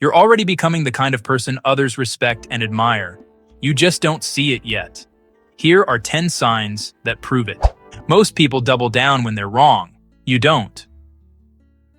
You're already becoming the kind of person others respect and admire. You just don't see it yet. Here are 10 signs that prove it. Most people double down when they're wrong. You don't.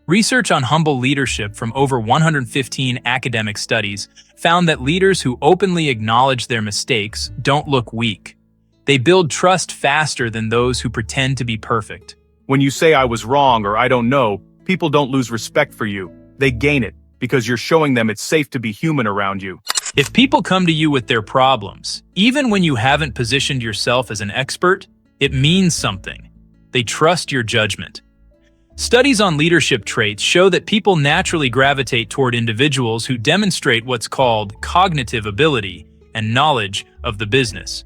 Research on humble leadership from over 115 academic studies found that leaders who openly acknowledge their mistakes don't look weak. They build trust faster than those who pretend to be perfect. When you say I was wrong or I don't know, people don't lose respect for you. They gain it because you're showing them it's safe to be human around you. If people come to you with their problems, even when you haven't positioned yourself as an expert, it means something. They trust your judgment. Studies on leadership traits show that people naturally gravitate toward individuals who demonstrate what's called cognitive ability and knowledge of the business.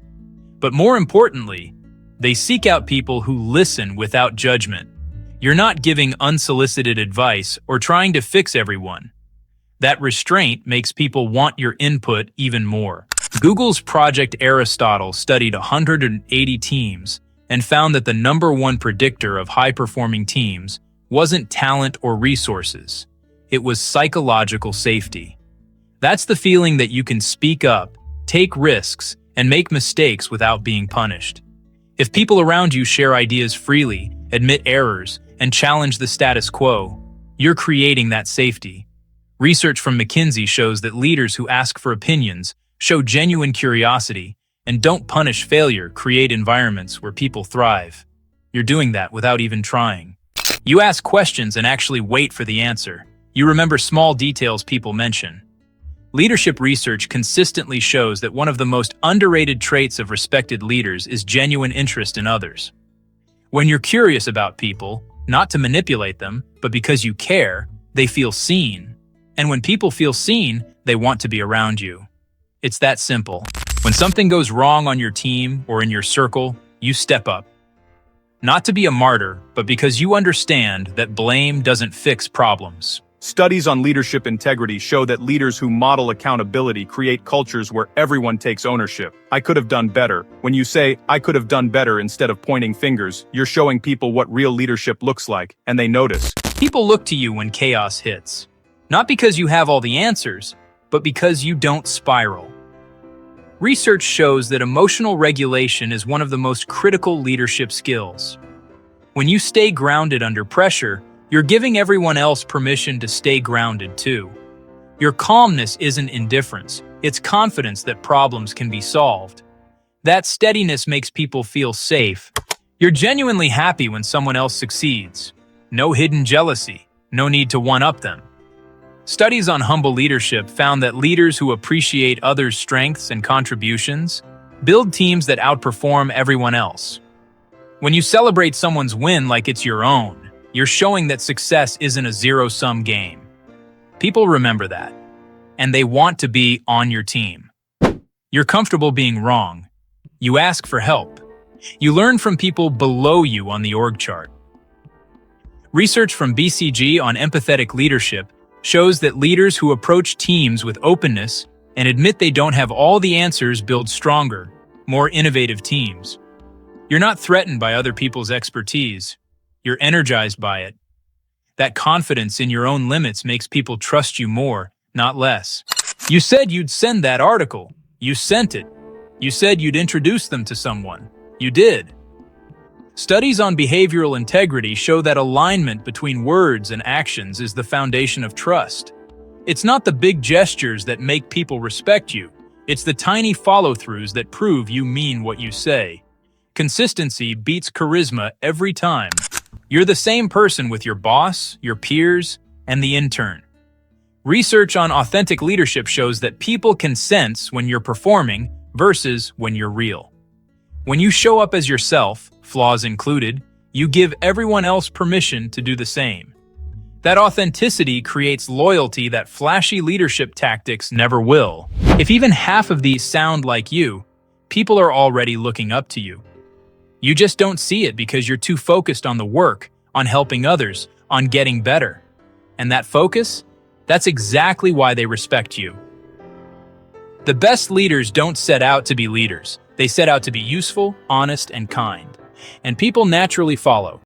But more importantly, they seek out people who listen without judgment. You're not giving unsolicited advice or trying to fix everyone. That restraint makes people want your input even more. Google's Project Aristotle studied 180 teams and found that the #1 predictor of high-performing teams wasn't talent or resources. It was psychological safety. That's the feeling that you can speak up, take risks, and make mistakes without being punished. If people around you share ideas freely, admit errors, and challenge the status quo, you're creating that safety. Research from McKinsey shows that leaders who ask for opinions, show genuine curiosity, and don't punish failure create environments where people thrive. You're doing that without even trying. You ask questions and actually wait for the answer. You remember small details people mention. Leadership research consistently shows that one of the most underrated traits of respected leaders is genuine interest in others. When you're curious about people, not to manipulate them, but because you care, they feel seen. And when people feel seen, they want to be around you. It's that simple. When something goes wrong on your team or in your circle, you step up. Not to be a martyr, but because you understand that blame doesn't fix problems. Studies on leadership integrity show that leaders who model accountability create cultures where everyone takes ownership. I could have done better. When you say, I could have done better instead of pointing fingers, you're showing people what real leadership looks like, and they notice. People look to you when chaos hits. Not because you have all the answers, but because you don't spiral. Research shows that emotional regulation is one of the most critical leadership skills. When you stay grounded under pressure, you're giving everyone else permission to stay grounded too. Your calmness isn't indifference, it's confidence that problems can be solved. That steadiness makes people feel safe. You're genuinely happy when someone else succeeds. No hidden jealousy, no need to one-up them. Studies on humble leadership found that leaders who appreciate others' strengths and contributions build teams that outperform everyone else. When you celebrate someone's win like it's your own, you're showing that success isn't a zero-sum game. People remember that, and they want to be on your team. You're comfortable being wrong. You ask for help. You learn from people below you on the org chart. Research from BCG on empathetic leadership shows that leaders who approach teams with openness and admit they don't have all the answers build stronger, more innovative teams. You're not threatened by other people's expertise. You're energized by it. That confidence in your own limits makes people trust you more, not less. You said you'd send that article. You sent it. You said you'd introduce them to someone. You did. Studies on behavioral integrity show that alignment between words and actions is the foundation of trust. It's not the big gestures that make people respect you. It's the tiny follow-throughs that prove you mean what you say. Consistency beats charisma every time. You're the same person with your boss, your peers, and the intern. Research on authentic leadership shows that people can sense when you're performing versus when you're real. When you show up as yourself, flaws included, you give everyone else permission to do the same. That authenticity creates loyalty that flashy leadership tactics never will. If even half of these sound like you, people are already looking up to you. You just don't see it because you're too focused on the work, on helping others, on getting better. And that focus? That's exactly why they respect you. The best leaders don't set out to be leaders. They set out to be useful, honest, and kind. And people naturally follow.